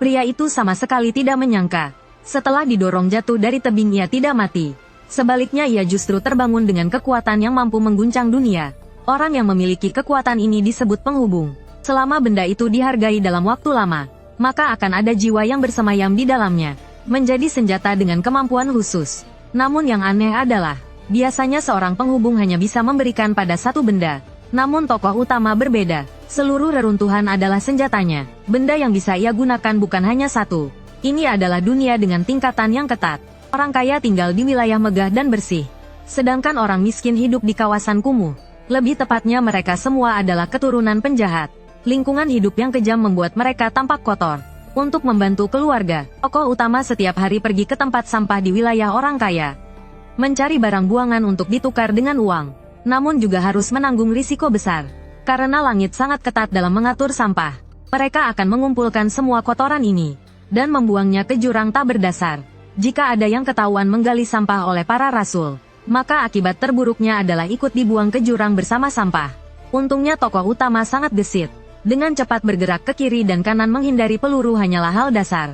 Pria itu sama sekali tidak menyangka. Setelah didorong jatuh dari tebing ia tidak mati. Sebaliknya ia justru terbangun dengan kekuatan yang mampu mengguncang dunia. Orang yang memiliki kekuatan ini disebut penghubung. Selama benda itu dihargai dalam waktu lama, maka akan ada jiwa yang bersemayam di dalamnya. Menjadi senjata dengan kemampuan khusus. Namun yang aneh adalah, biasanya seorang penghubung hanya bisa memberikan pada satu benda. Namun tokoh utama berbeda. Seluruh reruntuhan adalah senjatanya. Benda yang bisa ia gunakan bukan hanya satu. Ini adalah dunia dengan tingkatan yang ketat. Orang kaya tinggal di wilayah megah dan bersih. Sedangkan orang miskin hidup di kawasan kumuh. Lebih tepatnya mereka semua adalah keturunan penjahat. Lingkungan hidup yang kejam membuat mereka tampak kotor. Untuk membantu keluarga, tokoh utama setiap hari pergi ke tempat sampah di wilayah orang kaya. Mencari barang buangan untuk ditukar dengan uang. Namun juga harus menanggung risiko besar. Karena langit sangat ketat dalam mengatur sampah, mereka akan mengumpulkan semua kotoran ini, dan membuangnya ke jurang tak berdasar. Jika ada yang ketahuan menggali sampah oleh para rasul, maka akibat terburuknya adalah ikut dibuang ke jurang bersama sampah. Untungnya tokoh utama sangat gesit. Dengan cepat bergerak ke kiri dan kanan menghindari peluru hanyalah hal dasar.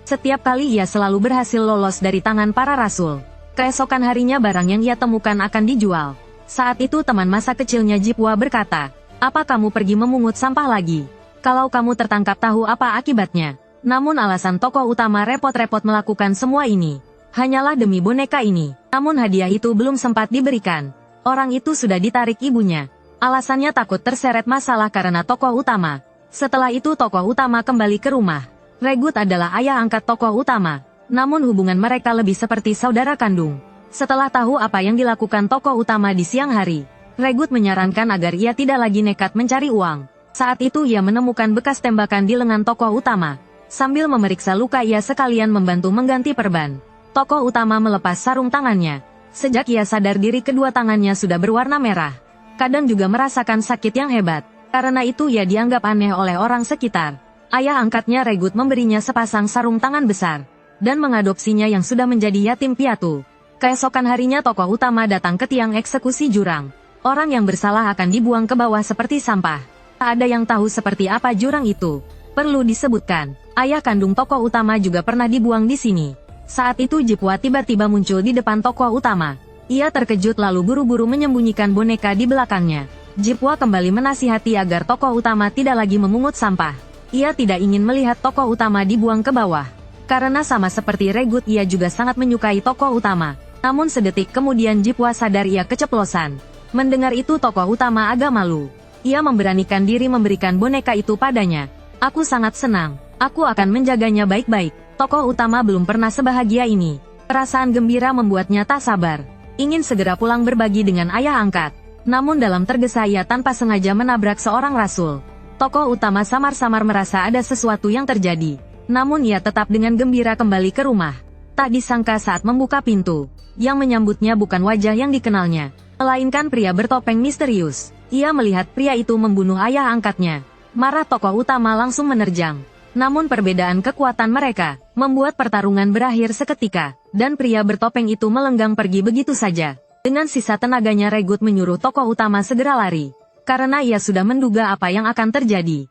Setiap kali ia selalu berhasil lolos dari tangan para rasul. Keesokan harinya barang yang ia temukan akan dijual. Saat itu teman masa kecilnya Jipwa berkata, "Apa kamu pergi memungut sampah lagi? Kalau kamu tertangkap tahu apa akibatnya?" Namun alasan tokoh utama repot-repot melakukan semua ini hanyalah demi boneka ini. Namun hadiah itu belum sempat diberikan. Orang itu sudah ditarik ibunya. Alasannya takut terseret masalah karena tokoh utama. Setelah itu tokoh utama kembali ke rumah. Regut adalah ayah angkat tokoh utama. Namun hubungan mereka lebih seperti saudara kandung. Setelah tahu apa yang dilakukan tokoh utama di siang hari, Regut menyarankan agar ia tidak lagi nekat mencari uang. Saat itu ia menemukan bekas tembakan di lengan tokoh utama. Sambil memeriksa luka ia sekalian membantu mengganti perban. Tokoh utama melepas sarung tangannya. Sejak ia sadar diri kedua tangannya sudah berwarna merah. Kadang juga merasakan sakit yang hebat. Karena itu ia dianggap aneh oleh orang sekitar. Ayah angkatnya Regut memberinya sepasang sarung tangan besar. Dan mengadopsinya yang sudah menjadi yatim piatu. Keesokan harinya tokoh utama datang ke tiang eksekusi jurang. Orang yang bersalah akan dibuang ke bawah seperti sampah. Tak ada yang tahu seperti apa jurang itu. Perlu disebutkan, ayah kandung tokoh utama juga pernah dibuang di sini. Saat itu Jipwa tiba-tiba muncul di depan tokoh utama. Ia terkejut lalu buru-buru menyembunyikan boneka di belakangnya. Jipwa kembali menasihati agar tokoh utama tidak lagi memungut sampah. Ia tidak ingin melihat tokoh utama dibuang ke bawah. Karena sama seperti Regut ia juga sangat menyukai tokoh utama. Namun sedetik kemudian Jipwa sadar ia keceplosan. Mendengar itu tokoh utama agak malu. Ia memberanikan diri memberikan boneka itu padanya. "Aku sangat senang. Aku akan menjaganya baik-baik." Tokoh utama belum pernah sebahagia ini. Perasaan gembira membuatnya tak sabar. Ingin segera pulang berbagi dengan ayah angkat. Namun dalam tergesa ia tanpa sengaja menabrak seorang rasul. Tokoh utama samar-samar merasa ada sesuatu yang terjadi. Namun ia tetap dengan gembira kembali ke rumah. Tak disangka saat membuka pintu, yang menyambutnya bukan wajah yang dikenalnya, melainkan pria bertopeng misterius. Ia melihat pria itu membunuh ayah angkatnya. Marah tokoh utama langsung menerjang. Namun perbedaan kekuatan mereka, membuat pertarungan berakhir seketika, dan pria bertopeng itu melenggang pergi begitu saja. Dengan sisa tenaganya Regut menyuruh tokoh utama segera lari. Karena ia sudah menduga apa yang akan terjadi.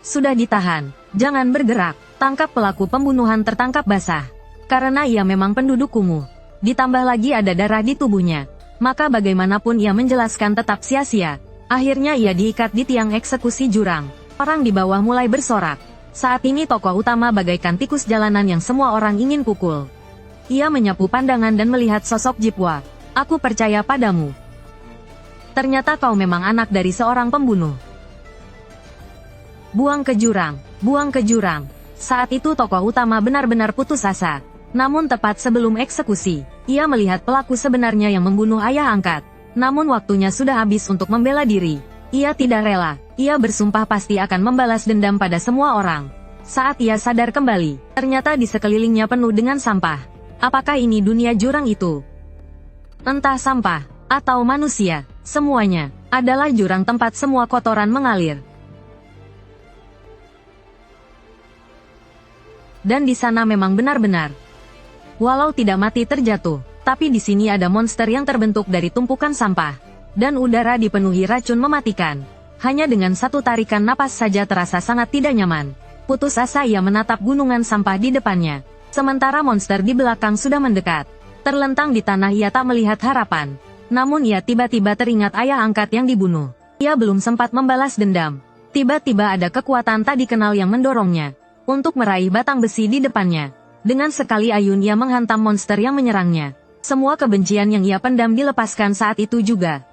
"Sudah ditahan, jangan bergerak." Tangkap pelaku pembunuhan tertangkap basah. Karena ia memang penduduk kumuh. Ditambah lagi ada darah di tubuhnya. Maka bagaimanapun ia menjelaskan tetap sia-sia. Akhirnya ia diikat di tiang eksekusi jurang. Orang di bawah mulai bersorak. Saat ini tokoh utama bagaikan tikus jalanan yang semua orang ingin pukul. Ia menyapu pandangan dan melihat sosok Jipwa. "Aku percaya padamu. Ternyata kau memang anak dari seorang pembunuh. Buang ke jurang, buang ke jurang." Saat itu tokoh utama benar-benar putus asa. Namun tepat sebelum eksekusi, ia melihat pelaku sebenarnya yang membunuh ayah angkat. Namun waktunya sudah habis untuk membela diri. Ia tidak rela. Ia bersumpah pasti akan membalas dendam pada semua orang. Saat ia sadar kembali, ternyata di sekelilingnya penuh dengan sampah. Apakah ini dunia jurang itu? Entah sampah, atau manusia, semuanya adalah jurang tempat semua kotoran mengalir. Dan di sana memang benar-benar. Walau tidak mati terjatuh, tapi di sini ada monster yang terbentuk dari tumpukan sampah. Dan udara dipenuhi racun mematikan. Hanya dengan satu tarikan napas saja terasa sangat tidak nyaman. Putus asa ia menatap gunungan sampah di depannya. Sementara monster di belakang sudah mendekat. Terlentang di tanah ia tak melihat harapan. Namun ia tiba-tiba teringat ayah angkat yang dibunuh. Ia belum sempat membalas dendam. Tiba-tiba ada kekuatan tak dikenal yang mendorongnya untuk meraih batang besi di depannya. Dengan sekali ayun ia menghantam monster yang menyerangnya. Semua kebencian yang ia pendam dilepaskan saat itu juga.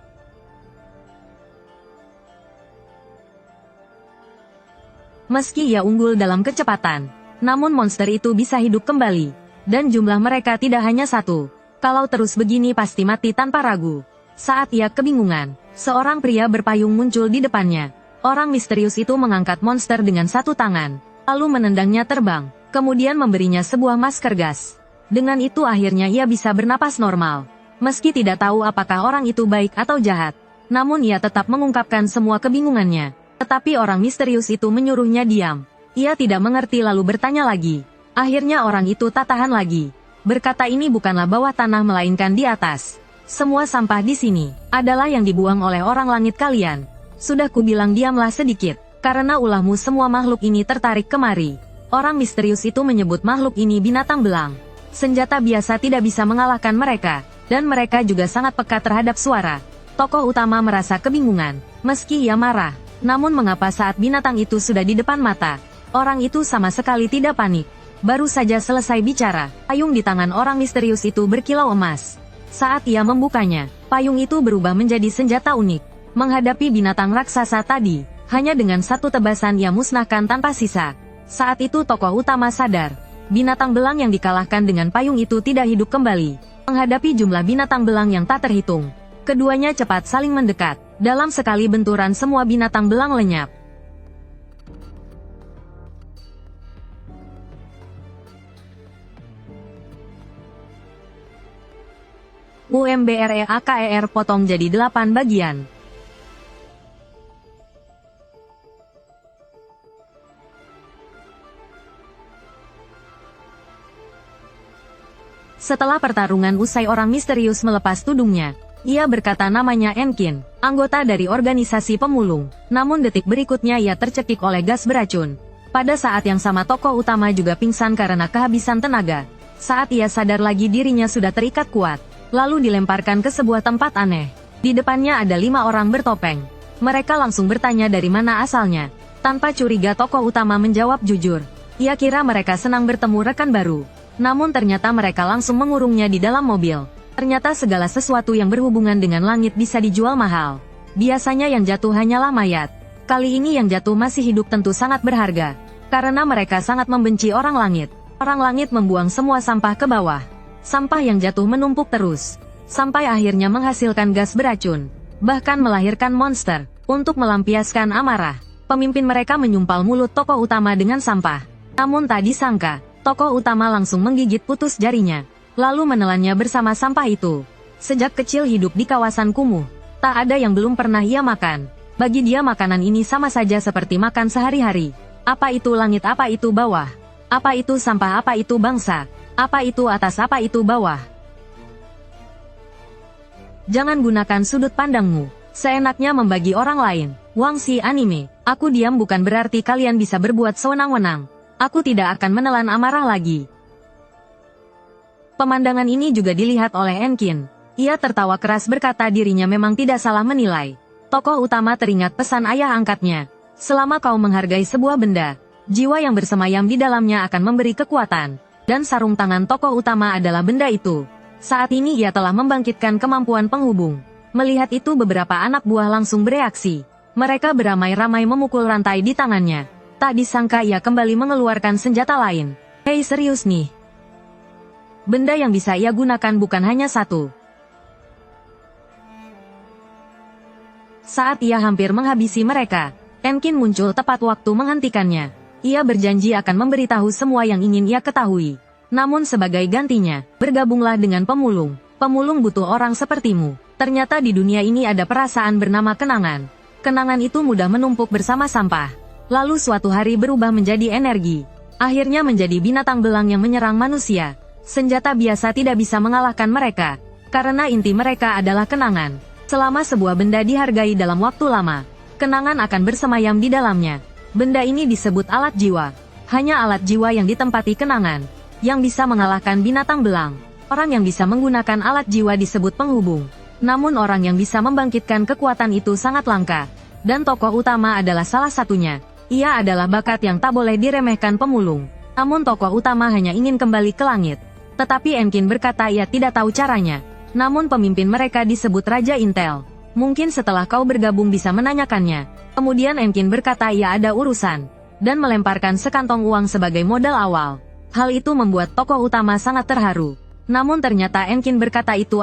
Meski ia unggul dalam kecepatan, namun monster itu bisa hidup kembali. Dan jumlah mereka tidak hanya satu. Kalau terus begini pasti mati tanpa ragu. Saat ia kebingungan, seorang pria berpayung muncul di depannya. Orang misterius itu mengangkat monster dengan satu tangan, lalu menendangnya terbang, kemudian memberinya sebuah masker gas. Dengan itu akhirnya ia bisa bernapas normal. Meski tidak tahu apakah orang itu baik atau jahat, namun ia tetap mengungkapkan semua kebingungannya. Tetapi orang misterius itu menyuruhnya diam. Ia tidak mengerti lalu bertanya lagi. Akhirnya orang itu tak tahan lagi. Berkata ini bukanlah bawah tanah melainkan di atas. Semua sampah di sini adalah yang dibuang oleh orang langit kalian. Sudah kubilang diamlah sedikit. Karena ulahmu semua makhluk ini tertarik kemari. Orang misterius itu menyebut makhluk ini binatang belang. Senjata biasa tidak bisa mengalahkan mereka. Dan mereka juga sangat peka terhadap suara. Tokoh utama merasa kebingungan. Meski ia marah. Namun mengapa saat binatang itu sudah di depan mata, orang itu sama sekali tidak panik. Baru saja selesai bicara, payung di tangan orang misterius itu berkilau emas. Saat ia membukanya, payung itu berubah menjadi senjata unik. Menghadapi binatang raksasa tadi, hanya dengan satu tebasan ia musnahkan tanpa sisa. Saat itu tokoh utama sadar, binatang belang yang dikalahkan dengan payung itu tidak hidup kembali. Menghadapi jumlah binatang belang yang tak terhitung, keduanya cepat saling mendekat. Dalam sekali benturan semua binatang belang lenyap. UMBREAKER potong jadi 8 bagian. Setelah pertarungan usai orang misterius melepas tudungnya, ia berkata namanya Enkin, anggota dari organisasi pemulung. Namun detik berikutnya ia tercekik oleh gas beracun. Pada saat yang sama tokoh utama juga pingsan karena kehabisan tenaga. Saat ia sadar lagi dirinya sudah terikat kuat, lalu dilemparkan ke sebuah tempat aneh. Di depannya ada 5 orang bertopeng. Mereka langsung bertanya dari mana asalnya. Tanpa curiga tokoh utama menjawab jujur. Ia kira mereka senang bertemu rekan baru. Namun ternyata mereka langsung mengurungnya di dalam mobil. Ternyata segala sesuatu yang berhubungan dengan langit bisa dijual mahal. Biasanya yang jatuh hanyalah mayat. Kali ini yang jatuh masih hidup tentu sangat berharga. Karena mereka sangat membenci orang langit. Orang langit membuang semua sampah ke bawah. Sampah yang jatuh menumpuk terus. Sampai akhirnya menghasilkan gas beracun. Bahkan melahirkan monster. Untuk melampiaskan amarah, pemimpin mereka menyumpal mulut tokoh utama dengan sampah. Namun tak disangka, tokoh utama langsung menggigit putus jarinya. Lalu menelannya bersama sampah itu. Sejak kecil hidup di kawasan kumuh, tak ada yang belum pernah ia makan. Bagi dia makanan ini sama saja seperti makan sehari-hari. Apa itu langit, apa itu bawah? Apa itu sampah, apa itu bangsa? Apa itu atas, apa itu bawah? Jangan gunakan sudut pandangmu seenaknya membagi orang lain. Wangsi anime, aku diam bukan berarti kalian bisa berbuat sewenang-wenang. Aku tidak akan menelan amarah lagi. Pemandangan ini juga dilihat oleh Enkin. Ia tertawa keras berkata dirinya memang tidak salah menilai. Tokoh utama teringat pesan ayah angkatnya. Selama kau menghargai sebuah benda, jiwa yang bersemayam di dalamnya akan memberi kekuatan. Dan sarung tangan tokoh utama adalah benda itu. Saat ini ia telah membangkitkan kemampuan penghubung. Melihat itu beberapa anak buah langsung bereaksi. Mereka beramai-ramai memukul rantai di tangannya. Tak disangka ia kembali mengeluarkan senjata lain. Hei serius nih. Benda yang bisa ia gunakan bukan hanya satu. Saat ia hampir menghabisi mereka, Enkin muncul tepat waktu menghentikannya. Ia berjanji akan memberitahu semua yang ingin ia ketahui. Namun sebagai gantinya, bergabunglah dengan pemulung. Pemulung butuh orang sepertimu. Ternyata di dunia ini ada perasaan bernama kenangan. Kenangan itu mudah menumpuk bersama sampah. Lalu suatu hari berubah menjadi energi. Akhirnya menjadi binatang belang yang menyerang manusia. Senjata biasa tidak bisa mengalahkan mereka. Karena inti mereka adalah kenangan. Selama sebuah benda dihargai dalam waktu lama, kenangan akan bersemayam di dalamnya. Benda ini disebut alat jiwa. Hanya alat jiwa yang ditempati kenangan, yang bisa mengalahkan binatang belang. Orang yang bisa menggunakan alat jiwa disebut penghubung. Namun orang yang bisa membangkitkan kekuatan itu sangat langka. Dan tokoh utama adalah salah satunya. Ia adalah bakat yang tak boleh diremehkan pemulung. Namun tokoh utama hanya ingin kembali ke langit. Tetapi Enkin berkata ia tidak tahu caranya. Namun pemimpin mereka disebut Raja Intel. Mungkin setelah kau bergabung bisa menanyakannya. Kemudian Enkin berkata ia ada urusan. Dan melemparkan sekantong uang sebagai modal awal. Hal itu membuat tokoh utama sangat terharu. Namun ternyata Enkin berkata itu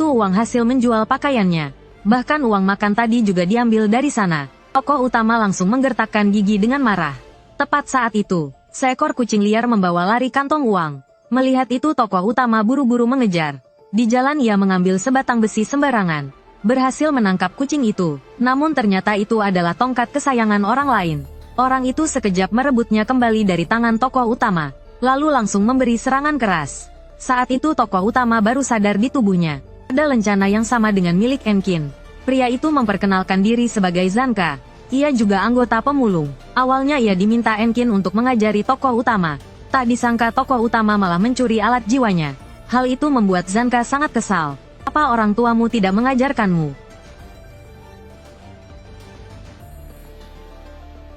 uang hasil menjual pakaiannya. Bahkan uang makan tadi juga diambil dari sana. Tokoh utama langsung menggertakkan gigi dengan marah. Tepat saat itu, seekor kucing liar membawa lari kantong uang. Melihat itu tokoh utama buru-buru mengejar. Di jalan ia mengambil sebatang besi sembarangan. Berhasil menangkap kucing itu. Namun ternyata itu adalah tongkat kesayangan orang lain. Orang itu sekejap merebutnya kembali dari tangan tokoh utama. Lalu langsung memberi serangan keras. Saat itu tokoh utama baru sadar di tubuhnya. Ada lencana yang sama dengan milik Enkin. Pria itu memperkenalkan diri sebagai Zanka. Ia juga anggota pemulung. Awalnya ia diminta Enkin untuk mengajari tokoh utama. Tak disangka tokoh utama malah mencuri alat jiwanya. Hal itu membuat Zanka sangat kesal. Apa orang tuamu tidak mengajarkanmu?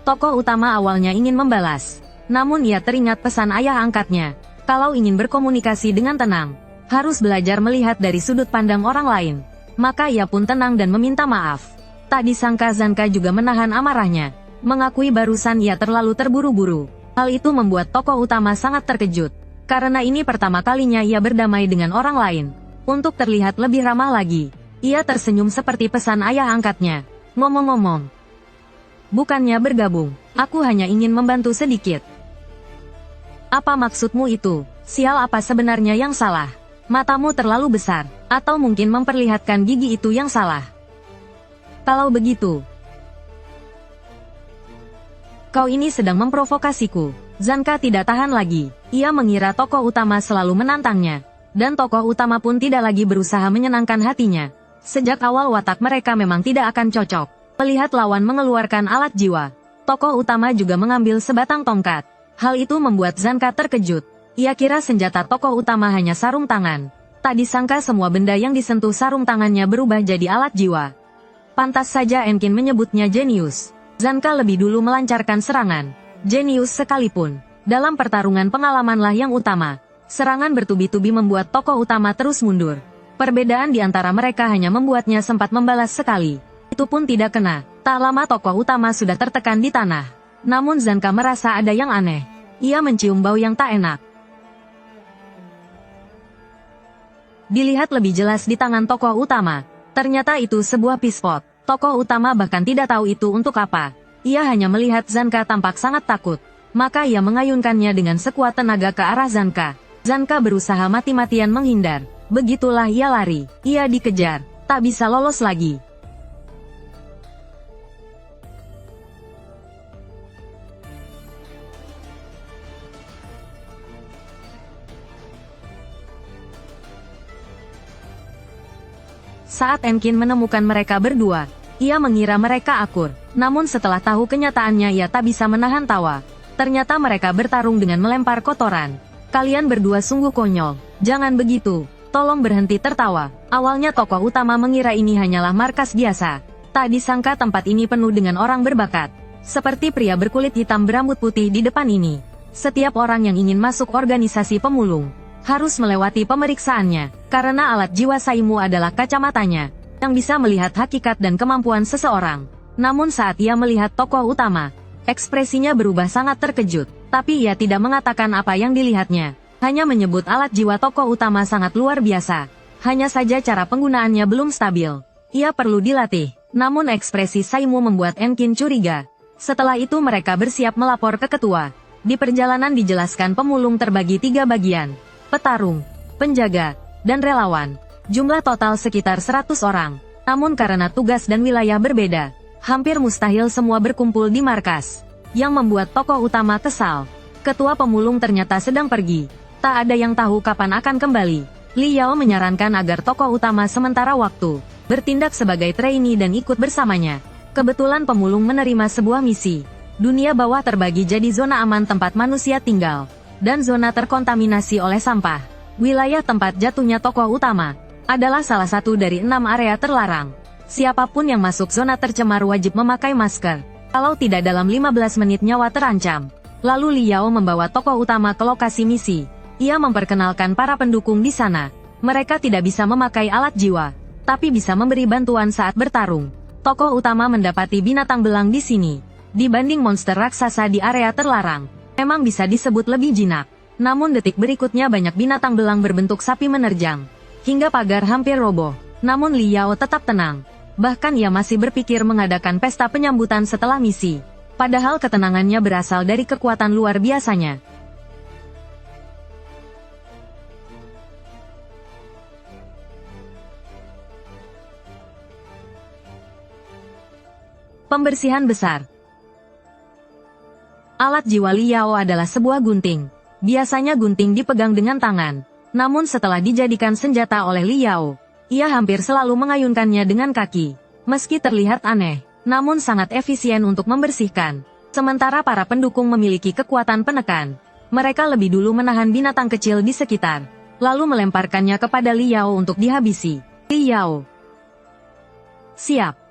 Tokoh utama awalnya ingin membalas. Namun ia teringat pesan ayah angkatnya. Kalau ingin berkomunikasi dengan tenang, harus belajar melihat dari sudut pandang orang lain. Maka ia pun tenang dan meminta maaf. Tak disangka Zanka juga menahan amarahnya. Mengakui barusan ia terlalu terburu-buru. Hal itu membuat tokoh utama sangat terkejut. Karena ini pertama kalinya ia berdamai dengan orang lain. Untuk terlihat lebih ramah lagi, ia tersenyum seperti pesan ayah angkatnya. Ngomong-ngomong, bukannya bergabung, aku hanya ingin membantu sedikit. Apa maksudmu itu? Sial, apa sebenarnya yang salah? Matamu terlalu besar, atau mungkin memperlihatkan gigi itu yang salah. Kalau begitu, kau ini sedang memprovokasiku. Zanka tidak tahan lagi. Ia mengira tokoh utama selalu menantangnya. Dan tokoh utama pun tidak lagi berusaha menyenangkan hatinya. Sejak awal watak mereka memang tidak akan cocok. Melihat lawan mengeluarkan alat jiwa, tokoh utama juga mengambil sebatang tongkat. Hal itu membuat Zanka terkejut. Ia kira senjata tokoh utama hanya sarung tangan. Tak disangka semua benda yang disentuh sarung tangannya berubah jadi alat jiwa. Pantas saja Enkin menyebutnya jenius. Zanka lebih dulu melancarkan serangan. Jenius sekalipun. Dalam pertarungan pengalamanlah yang utama. Serangan bertubi-tubi membuat tokoh utama terus mundur. Perbedaan di antara mereka hanya membuatnya sempat membalas sekali. Itu pun tidak kena. Tak lama tokoh utama sudah tertekan di tanah. Namun Zanka merasa ada yang aneh. Ia mencium bau yang tak enak. Dilihat lebih jelas di tangan tokoh utama. Ternyata itu sebuah pispot. Tokoh utama bahkan tidak tahu itu untuk apa. Ia hanya melihat Zanka tampak sangat takut. Maka ia mengayunkannya dengan sekuat tenaga ke arah Zanka. Zanka berusaha mati-matian menghindar. Begitulah ia lari. Ia dikejar. Tak bisa lolos lagi. Saat Enkin menemukan mereka berdua, ia mengira mereka akur. Namun setelah tahu kenyataannya ia tak bisa menahan tawa. Ternyata mereka bertarung dengan melempar kotoran. Kalian berdua sungguh konyol. Jangan begitu. Tolong berhenti tertawa. Awalnya tokoh utama mengira ini hanyalah markas biasa. Tak disangka tempat ini penuh dengan orang berbakat. Seperti pria berkulit hitam berambut putih di depan ini. Setiap orang yang ingin masuk organisasi pemulung harus melewati pemeriksaannya, karena alat jiwa Saimu adalah kacamatanya, yang bisa melihat hakikat dan kemampuan seseorang. Namun saat ia melihat tokoh utama, ekspresinya berubah sangat terkejut, tapi ia tidak mengatakan apa yang dilihatnya, hanya menyebut alat jiwa tokoh utama sangat luar biasa. Hanya saja cara penggunaannya belum stabil. Ia perlu dilatih, namun ekspresi Saimu membuat Enkin curiga. Setelah itu mereka bersiap melapor ke ketua. Di perjalanan dijelaskan pemulung terbagi 3 bagian. Petarung, penjaga, dan relawan. Jumlah total sekitar 100 orang. Namun karena tugas dan wilayah berbeda, hampir mustahil semua berkumpul di markas. Yang membuat tokoh utama kesal. Ketua pemulung ternyata sedang pergi. Tak ada yang tahu kapan akan kembali. Li Yao menyarankan agar tokoh utama sementara waktu bertindak sebagai trainee dan ikut bersamanya. Kebetulan pemulung menerima sebuah misi. Dunia bawah terbagi jadi zona aman tempat manusia tinggal, dan zona terkontaminasi oleh sampah. Wilayah tempat jatuhnya tokoh utama adalah salah satu dari 6 area terlarang. Siapapun yang masuk zona tercemar wajib memakai masker. Kalau tidak dalam 15 menit nyawa terancam. Lalu Liao membawa tokoh utama ke lokasi misi. Ia memperkenalkan para pendukung di sana. Mereka tidak bisa memakai alat jiwa, tapi bisa memberi bantuan saat bertarung. Tokoh utama mendapati binatang belang di sini. Dibanding monster raksasa di area terlarang, memang bisa disebut lebih jinak. Namun detik berikutnya banyak binatang belang berbentuk sapi menerjang. Hingga pagar hampir roboh. Namun Liao tetap tenang. Bahkan ia masih berpikir mengadakan pesta penyambutan setelah misi. Padahal ketenangannya berasal dari kekuatan luar biasanya. Pembersihan besar. Alat jiwa Liao adalah sebuah gunting. Biasanya gunting dipegang dengan tangan. Namun setelah dijadikan senjata oleh Liao, ia hampir selalu mengayunkannya dengan kaki. Meski terlihat aneh, namun sangat efisien untuk membersihkan. Sementara para pendukung memiliki kekuatan penekan. Mereka lebih dulu menahan binatang kecil di sekitar, lalu melemparkannya kepada Liao untuk dihabisi. Liao. Siap.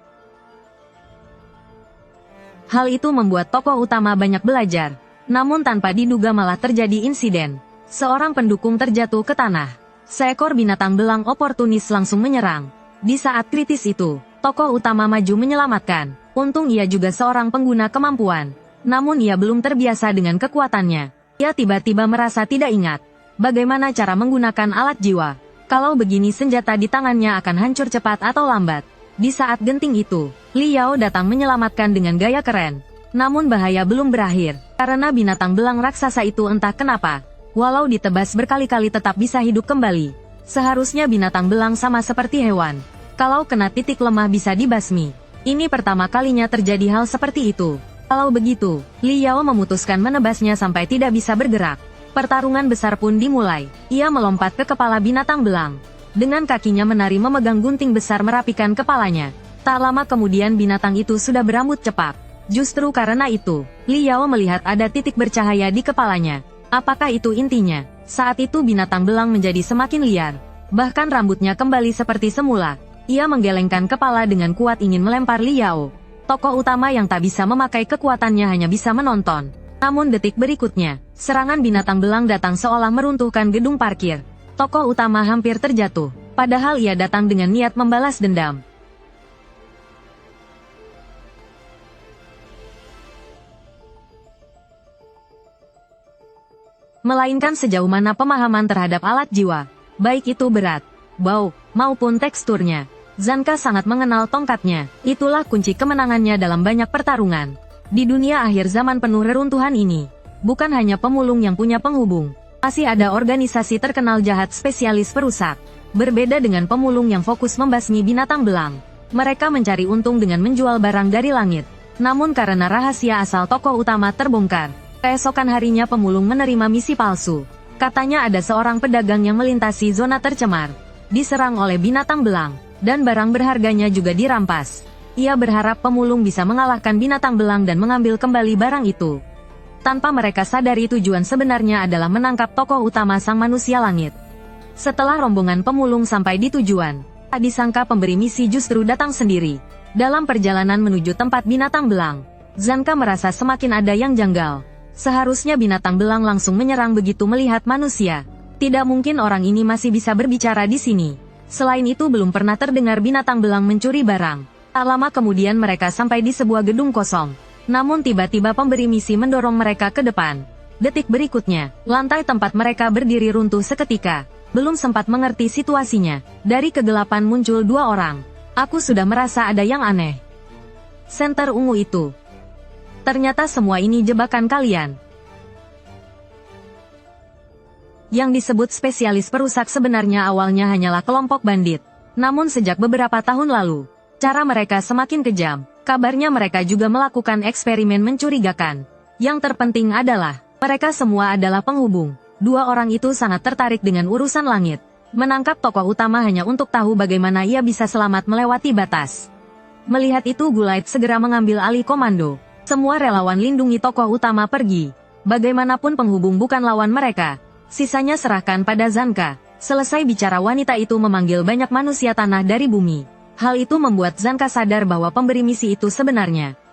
Hal itu membuat tokoh utama banyak belajar. Namun tanpa diduga malah terjadi insiden. Seorang pendukung terjatuh ke tanah. Seekor binatang belang oportunis langsung menyerang. Di saat kritis itu, tokoh utama maju menyelamatkan. Untung ia juga seorang pengguna kemampuan. Namun ia belum terbiasa dengan kekuatannya. Ia tiba-tiba merasa tidak ingat bagaimana cara menggunakan alat jiwa. Kalau begini senjata di tangannya akan hancur cepat atau lambat. Di saat genting itu, Liao datang menyelamatkan dengan gaya keren. Namun bahaya belum berakhir, karena binatang belang raksasa itu entah kenapa, walau ditebas berkali-kali tetap bisa hidup kembali. Seharusnya binatang belang sama seperti hewan. Kalau kena titik lemah bisa dibasmi. Ini pertama kalinya terjadi hal seperti itu. Kalau begitu, Liao memutuskan menebasnya sampai tidak bisa bergerak. Pertarungan besar pun dimulai. Ia melompat ke kepala binatang belang. Dengan kakinya menari memegang gunting besar merapikan kepalanya. Tak lama kemudian binatang itu sudah berambut cepak. Justru karena itu, Liao melihat ada titik bercahaya di kepalanya. Apakah itu intinya? Saat itu binatang belang menjadi semakin liar. Bahkan rambutnya kembali seperti semula. Ia menggelengkan kepala dengan kuat ingin melempar Liao. Tokoh utama yang tak bisa memakai kekuatannya hanya bisa menonton. Namun detik berikutnya, serangan binatang belang datang seolah meruntuhkan gedung parkir. Tokoh utama hampir terjatuh, padahal ia datang dengan niat membalas dendam. Melainkan sejauh mana pemahaman terhadap alat jiwa, baik itu berat, bau, maupun teksturnya. Zanka sangat mengenal tongkatnya, itulah kunci kemenangannya dalam banyak pertarungan. Di dunia akhir zaman penuh reruntuhan ini, bukan hanya pemulung yang punya penghubung. Masih ada organisasi terkenal jahat spesialis perusak. Berbeda dengan pemulung yang fokus membasmi binatang belang. Mereka mencari untung dengan menjual barang dari langit. Namun karena rahasia asal tokoh utama terbongkar, keesokan harinya pemulung menerima misi palsu. Katanya ada seorang pedagang yang melintasi zona tercemar, diserang oleh binatang belang, dan barang berharganya juga dirampas. Ia berharap pemulung bisa mengalahkan binatang belang dan mengambil kembali barang itu. Tanpa mereka sadari tujuan sebenarnya adalah menangkap tokoh utama sang manusia langit. Setelah rombongan pemulung sampai di tujuan, tak disangka pemberi misi justru datang sendiri. Dalam perjalanan menuju tempat binatang belang, Zanka merasa semakin ada yang janggal. Seharusnya binatang belang langsung menyerang begitu melihat manusia. Tidak mungkin orang ini masih bisa berbicara di sini. Selain itu belum pernah terdengar binatang belang mencuri barang. Tak lama kemudian mereka sampai di sebuah gedung kosong. Namun tiba-tiba pemberi misi mendorong mereka ke depan. Detik berikutnya, lantai tempat mereka berdiri runtuh seketika. Belum sempat mengerti situasinya, dari kegelapan muncul 2 orang. Aku sudah merasa ada yang aneh. Senter ungu itu. Ternyata semua ini jebakan kalian. Yang disebut spesialis perusak sebenarnya awalnya hanyalah kelompok bandit. Namun sejak beberapa tahun lalu, cara mereka semakin kejam. Kabarnya mereka juga melakukan eksperimen mencurigakan. Yang terpenting adalah, mereka semua adalah penghubung. 2 orang itu sangat tertarik dengan urusan langit. Menangkap tokoh utama hanya untuk tahu bagaimana ia bisa selamat melewati batas. Melihat itu Gulait segera mengambil alih komando. Semua relawan lindungi tokoh utama pergi. Bagaimanapun penghubung bukan lawan mereka. Sisanya serahkan pada Zanka. Selesai bicara wanita itu memanggil banyak manusia tanah dari bumi. Hal itu membuat Zanka sadar bahwa pemberi misi itu sebenarnya